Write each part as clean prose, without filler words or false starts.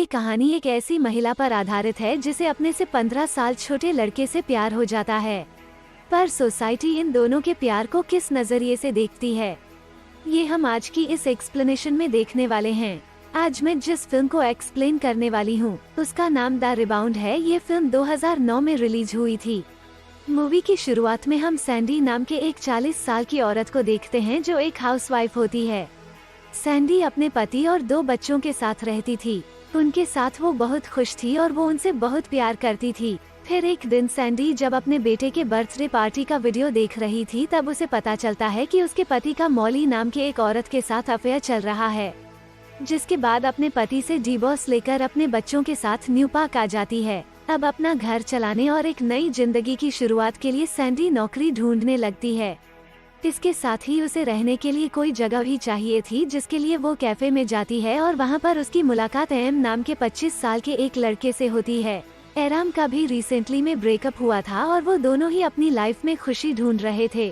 ये कहानी एक ऐसी महिला पर आधारित है जिसे अपने से 15 साल छोटे लड़के से प्यार हो जाता है, पर सोसाइटी इन दोनों के प्यार को किस नजरिए से देखती है, ये हम आज की इस एक्सप्लेनेशन में देखने वाले हैं। आज मैं जिस फिल्म को एक्सप्लेन करने वाली हूँ उसका नाम द रिबाउंड है। ये फिल्म 2009 में रिलीज हुई थी। मूवी की शुरुआत में हम सैंडी नाम के एक 40 साल की औरत को देखते हैं जो एक हाउसवाइफ होती है। सैंडी अपने पति और 2 बच्चों के साथ रहती थी। उनके साथ वो बहुत खुश थी और वो उनसे बहुत प्यार करती थी। फिर एक दिन सैंडी जब अपने बेटे के बर्थडे पार्टी का वीडियो देख रही थी तब उसे पता चलता है कि उसके पति का मॉली नाम के एक औरत के साथ अफेयर चल रहा है, जिसके बाद अपने पति से डिवोर्स लेकर अपने बच्चों के साथ न्यू पार्क आ जाती है। अब अपना घर चलाने और एक नई जिंदगी की शुरुआत के लिए सैंडी नौकरी ढूंढने लगती है। इसके साथ ही उसे रहने के लिए कोई जगह भी चाहिए थी, जिसके लिए वो कैफे में जाती है और वहाँ पर उसकी मुलाकात एम नाम के 25 साल के एक लड़के से होती है। एराम का भी रिसेंटली में ब्रेकअप हुआ था और वो दोनों ही अपनी लाइफ में खुशी ढूंढ रहे थे।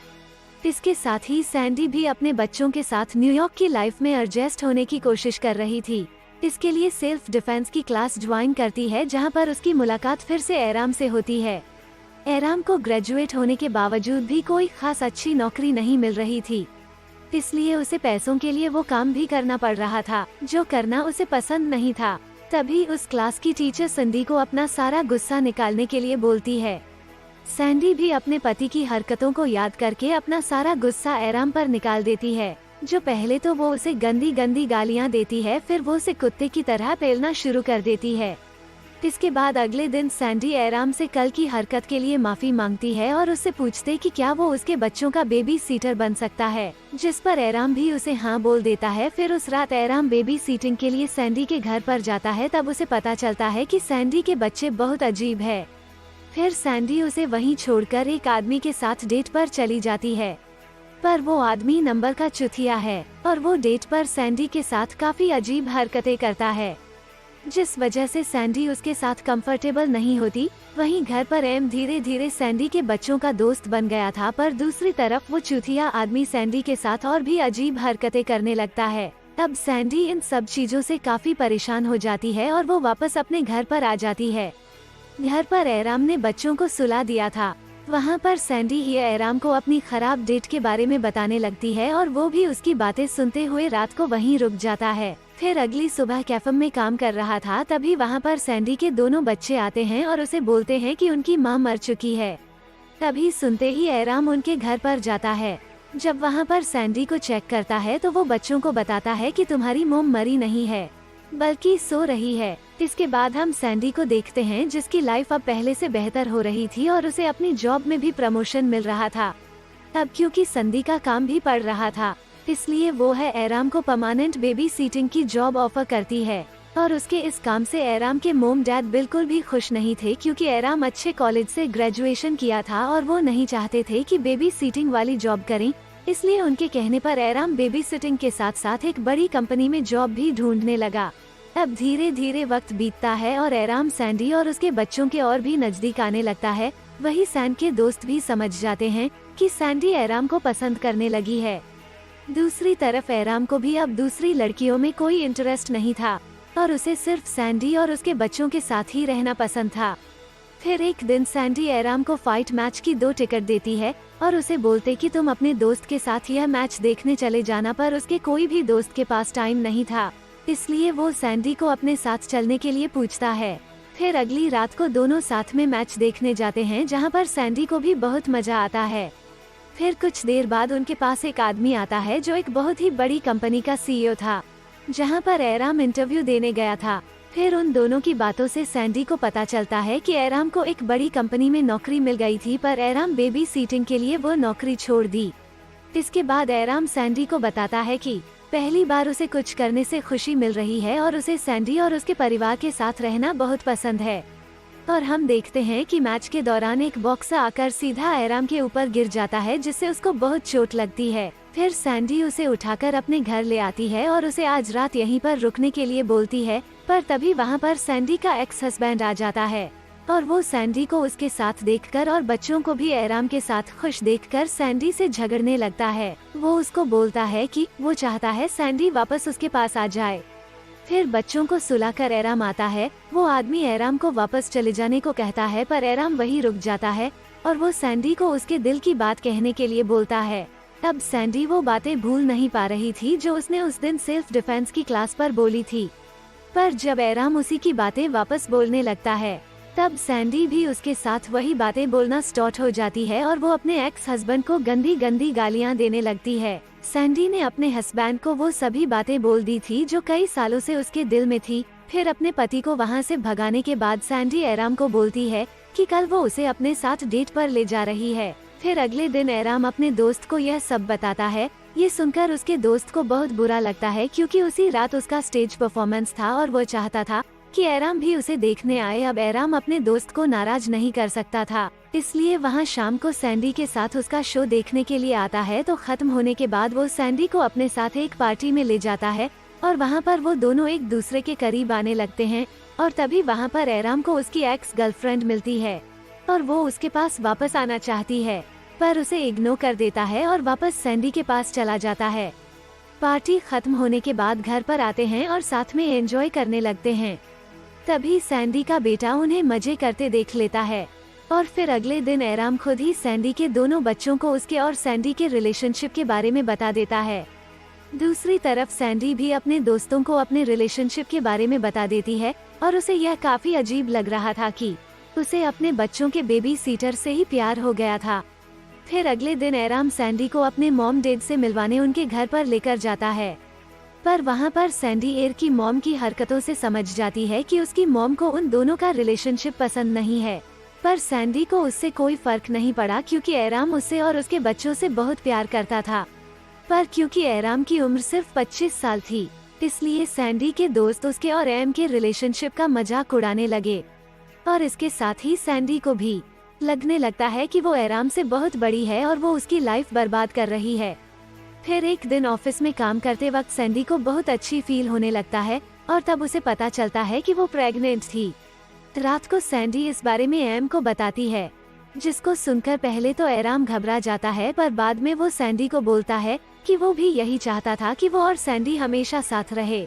इसके साथ ही सैंडी भी अपने बच्चों के साथ न्यूयॉर्क की लाइफ में एडजस्ट होने की कोशिश कर रही थी। इसके लिए सेल्फ डिफेंस की क्लास ज्वाइन करती है, जहाँ पर उसकी मुलाकात फिर से एराम से होती है। एराम को ग्रेजुएट होने के बावजूद भी कोई खास अच्छी नौकरी नहीं मिल रही थी, इसलिए उसे पैसों के लिए वो काम भी करना पड़ रहा था जो करना उसे पसंद नहीं था। तभी उस क्लास की टीचर सैंडी को अपना सारा गुस्सा निकालने के लिए बोलती है। सैंडी भी अपने पति की हरकतों को याद करके अपना सारा गुस्सा एराम पर निकाल देती है, जो पहले तो वो उसे गंदी गंदी गालियाँ देती है, फिर वो उसे कुत्ते की तरह पेलना शुरू कर देती है। इसके बाद अगले दिन सैंडी एराम से कल की हरकत के लिए माफी मांगती है और उससे पूछते कि क्या वो उसके बच्चों का बेबी सीटर बन सकता है, जिस पर एराम भी उसे हाँ बोल देता है। फिर उस रात एराम बेबी सीटिंग के लिए सैंडी के घर पर जाता है, तब उसे पता चलता है कि सैंडी के बच्चे बहुत अजीब है। फिर सैंडी उसे वहीं छोड़कर एक आदमी के साथ डेट पर चली जाती है, पर वो आदमी नंबर का चुतिया है और वो डेट पर सैंडी के साथ काफी अजीब हरकतें करता है, जिस वजह से सैंडी उसके साथ कंफर्टेबल नहीं होती। वहीं घर पर एम धीरे धीरे सैंडी के बच्चों का दोस्त बन गया था, पर दूसरी तरफ वो चुतिया आदमी सैंडी के साथ और भी अजीब हरकतें करने लगता है। अब सैंडी इन सब चीजों से काफी परेशान हो जाती है और वो वापस अपने घर पर आ जाती है। घर पर एराम ने बच्चों को सुला दिया था। वहाँ पर सैंडी ही एराम को अपनी खराब डेट के बारे में बताने लगती है और वो भी उसकी बातें सुनते हुए रात को वहीं रुक जाता है। फिर अगली सुबह कैफे में काम कर रहा था, तभी वहाँ पर सैंडी के दोनों बच्चे आते हैं और उसे बोलते हैं कि उनकी माँ मर चुकी है। तभी सुनते ही एराम उनके घर पर जाता है। जब वहाँ पर सैंडी को चेक करता है तो वो बच्चों को बताता है कि तुम्हारी मोम मरी नहीं है बल्कि सो रही है। इसके बाद हम सैंडी को देखते हैं जिसकी लाइफ अब पहले से बेहतर हो रही थी और उसे अपनी जॉब में भी प्रमोशन मिल रहा था। अब क्योंकि सैंडी का काम भी पड़ रहा था, इसलिए वो है एराम को परमानेंट बेबी सीटिंग की जॉब ऑफर करती है। और उसके इस काम से एराम के मोम डैड बिल्कुल भी खुश नहीं थे, क्योंकि एराम अच्छे कॉलेज से ग्रेजुएशन किया था और वो नहीं चाहते थे कि बेबी सीटिंग वाली जॉब करें। इसलिए उनके कहने पर एराम बेबी सिटिंग के साथ साथ एक बड़ी कंपनी में जॉब भी ढूंढने लगा। अब धीरे धीरे वक्त बीतता है और एराम सैंडी और उसके बच्चों के और भी नजदीक आने लगता है। वही सैंड के दोस्त भी समझ जाते हैं कि सैंडी एराम को पसंद करने लगी है। दूसरी तरफ एराम को भी अब दूसरी लड़कियों में कोई इंटरेस्ट नहीं था और उसे सिर्फ सैंडी और उसके बच्चों के साथ ही रहना पसंद था। फिर एक दिन सैंडी एराम को फाइट मैच की 2 टिकट देती है और उसे बोलते कि तुम अपने दोस्त के साथ यह मैच देखने चले जाना, पर उसके कोई भी दोस्त के पास टाइम नहीं था, इसलिए वो सैंडी को अपने साथ चलने के लिए पूछता है। फिर अगली रात को दोनों साथ में मैच देखने जाते हैं, जहाँ पर सैंडी को भी बहुत मजा आता है। फिर कुछ देर बाद उनके पास एक आदमी आता है जो एक बहुत ही बड़ी कंपनी का सीईओ था, जहाँ पर एराम इंटरव्यू देने गया था। फिर उन दोनों की बातों से सैंडी को पता चलता है कि एराम को एक बड़ी कंपनी में नौकरी मिल गई थी, पर एराम बेबी सीटिंग के लिए वो नौकरी छोड़ दी। इसके बाद एराम सैंडी को बताता है कि पहली बार उसे कुछ करने से खुशी मिल रही है और उसे सैंडी और उसके परिवार के साथ रहना बहुत पसंद है। और हम देखते हैं कि मैच के दौरान एक बॉक्सर आकर सीधा एराम के ऊपर गिर जाता है, जिससे उसको बहुत चोट लगती है। फिर सैंडी उसे उठाकर अपने घर ले आती है और उसे आज रात यहीं पर रुकने के लिए बोलती है, पर तभी वहाँ पर सैंडी का एक्स हस्बैंड आ जाता है और वो सैंडी को उसके साथ देखकर और बच्चों को भी एराम के साथ खुश देखकर सैंडी से झगड़ने लगता है। वो उसको बोलता है कि वो चाहता है सैंडी वापस उसके पास आ जाए। फिर बच्चों को सुलाकर एराम आता है। वो आदमी एराम को वापस चले जाने को कहता है, पर एराम वहीं रुक जाता है और वो सैंडी को उसके दिल की बात कहने के लिए बोलता है। अब सैंडी वो बातें भूल नहीं पा रही थी जो उसने उस दिन सेल्फ डिफेंस की क्लास पर बोली थी। पर जब एराम उसी की बातें वापस बोलने लगता है, तब सैंडी भी उसके साथ वही बातें बोलना स्टार्ट हो जाती है और वो अपने एक्स हस्बैंड को गंदी गंदी गालियां देने लगती है। सैंडी ने अपने हस्बैंड को वो सभी बातें बोल दी थी जो कई सालों से उसके दिल में थी। फिर अपने पति को वहाँ से भगाने के बाद सैंडी एराम को बोलती है कि कल वो उसे अपने साथ डेट पर ले जा रही है। फिर अगले दिन एराम अपने दोस्त को यह सब बताता है। ये सुनकर उसके दोस्त को बहुत बुरा लगता है क्योंकि उसी रात उसका स्टेज परफॉर्मेंस था और वो चाहता था कि एराम भी उसे देखने आए। अब एराम अपने दोस्त को नाराज नहीं कर सकता था, इसलिए वहाँ शाम को सैंडी के साथ उसका शो देखने के लिए आता है। तो खत्म होने के बाद वो सैंडी को अपने साथ एक पार्टी में ले जाता है और वहाँ पर वो दोनों एक दूसरे के करीब आने लगते हैं। और तभी वहाँ पर एराम को उसकी एक्स गर्लफ्रेंड मिलती है और वो उसके पास वापस आना चाहती है, पर उसे इग्नोर कर देता है और वापस सैंडी के पास चला जाता है। पार्टी खत्म होने के बाद घर पर आते हैं और साथ में एंजॉय करने लगते हैं। तभी सैंडी का बेटा उन्हें मजे करते देख लेता है और फिर अगले दिन एराम खुद ही सैंडी के दोनों बच्चों को उसके और सैंडी के रिलेशनशिप के बारे में बता देता है। दूसरी तरफ सैंडी भी अपने दोस्तों को अपने रिलेशनशिप के बारे में बता देती है और उसे यह काफी अजीब लग रहा था कि उसे अपने बच्चों के बेबी सीटर से ही प्यार हो गया था। फिर अगले दिन एराम सैंडी को अपने मॉम डैड से मिलवाने उनके घर पर लेकर जाता है, पर वहाँ पर सैंडी एर की मॉम की हरकतों से समझ जाती है कि उसकी मॉम को उन दोनों का रिलेशनशिप पसंद नहीं है। पर सैंडी को उससे कोई फर्क नहीं पड़ा क्योंकि एराम उससे और उसके बच्चों से बहुत प्यार करता था। पर क्योंकि एराम की उम्र सिर्फ 25 साल थी, इसलिए सैंडी के दोस्त उसके और एम के रिलेशनशिप का मजाक उड़ाने लगे और इसके साथ ही सैंडी को भी लगने लगता है कि वो एराम से बहुत बड़ी है और वो उसकी लाइफ बर्बाद कर रही है। फिर एक दिन ऑफिस में काम करते वक्त सैंडी को बहुत अच्छी फील होने लगता है और तब उसे पता चलता है कि वो प्रेग्नेंट थी। रात को सैंडी इस बारे में एम को बताती है, जिसको सुनकर पहले तो एराम घबरा जाता है, पर बाद में वो सैंडी को बोलता है कि वो भी यही चाहता था कि वो और सैंडी हमेशा साथ रहे।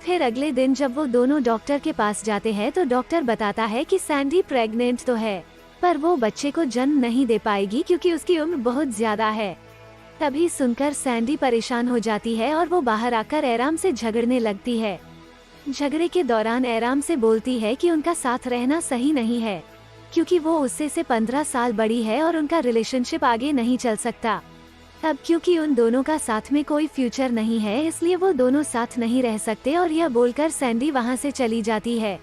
फिर अगले दिन जब वो दोनों डॉक्टर के पास जाते हैं तो डॉक्टर बताता है कि सैंडी प्रेग्नेंट तो है, पर वो बच्चे को जन्म नहीं दे पाएगी क्योंकि उसकी उम्र बहुत ज्यादा है। तभी सुनकर सैंडी परेशान हो जाती है और वो बाहर आकर एराम से झगड़ने लगती है। झगड़े के दौरान एराम से बोलती है कि उनका साथ रहना सही नहीं है क्योंकि वो उससे 15 साल बड़ी है और उनका रिलेशनशिप आगे नहीं चल सकता। अब क्योंकि उन दोनों का साथ में कोई फ्यूचर नहीं है, इसलिए वो दोनों साथ नहीं रह सकते और यह बोलकर सैंडी वहाँ से चली जाती है।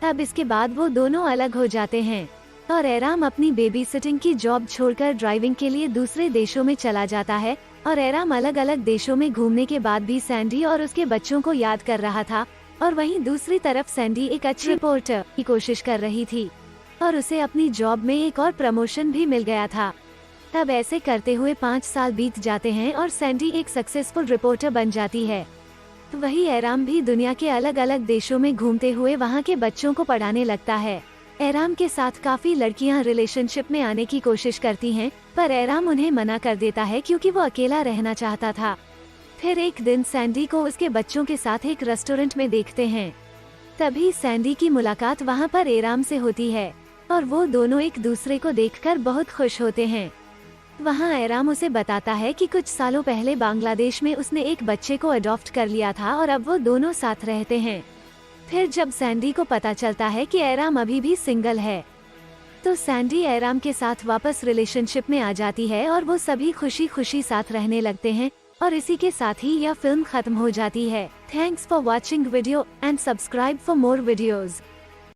अब इसके बाद वो दोनों अलग हो जाते हैं और एराम अपनी बेबी सिटिंग की जॉब छोड़कर ड्राइविंग के लिए दूसरे देशों में चला जाता है और एराम अलग अलग देशों में घूमने के बाद भी सैंडी और उसके बच्चों को याद कर रहा था और वहीं दूसरी तरफ सैंडी एक अच्छी रिपोर्टर की कोशिश कर रही थी और उसे अपनी जॉब में एक और प्रमोशन भी मिल गया था। तब ऐसे करते हुए 5 साल बीत जाते हैं और सैंडी एक सक्सेसफुल रिपोर्टर बन जाती है। वही एराम भी दुनिया के अलग अलग देशों में घूमते हुए वहाँ के बच्चों को पढ़ाने लगता है। एराम के साथ काफी लड़कियां रिलेशनशिप में आने की कोशिश करती हैं, पर एराम उन्हें मना कर देता है क्योंकि वो अकेला रहना चाहता था। फिर एक दिन सैंडी को उसके बच्चों के साथ एक रेस्टोरेंट में देखते हैं। तभी सैंडी की मुलाकात वहाँ पर एराम से होती है और वो दोनों एक दूसरे को देखकर बहुत खुश होते हैं। वहाँ एराम उसे बताता है कि कुछ सालों पहले बांग्लादेश में उसने एक बच्चे को अडॉप्ट कर लिया था और अब वो दोनों साथ रहते हैं। फिर जब सैंडी को पता चलता है कि एराम अभी भी सिंगल है, तो सैंडी एराम के साथ वापस रिलेशनशिप में आ जाती है और वो सभी खुशी खुशी साथ रहने लगते हैं और इसी के साथ ही यह फिल्म खत्म हो जाती है। Thanks for watching video and subscribe for more videos.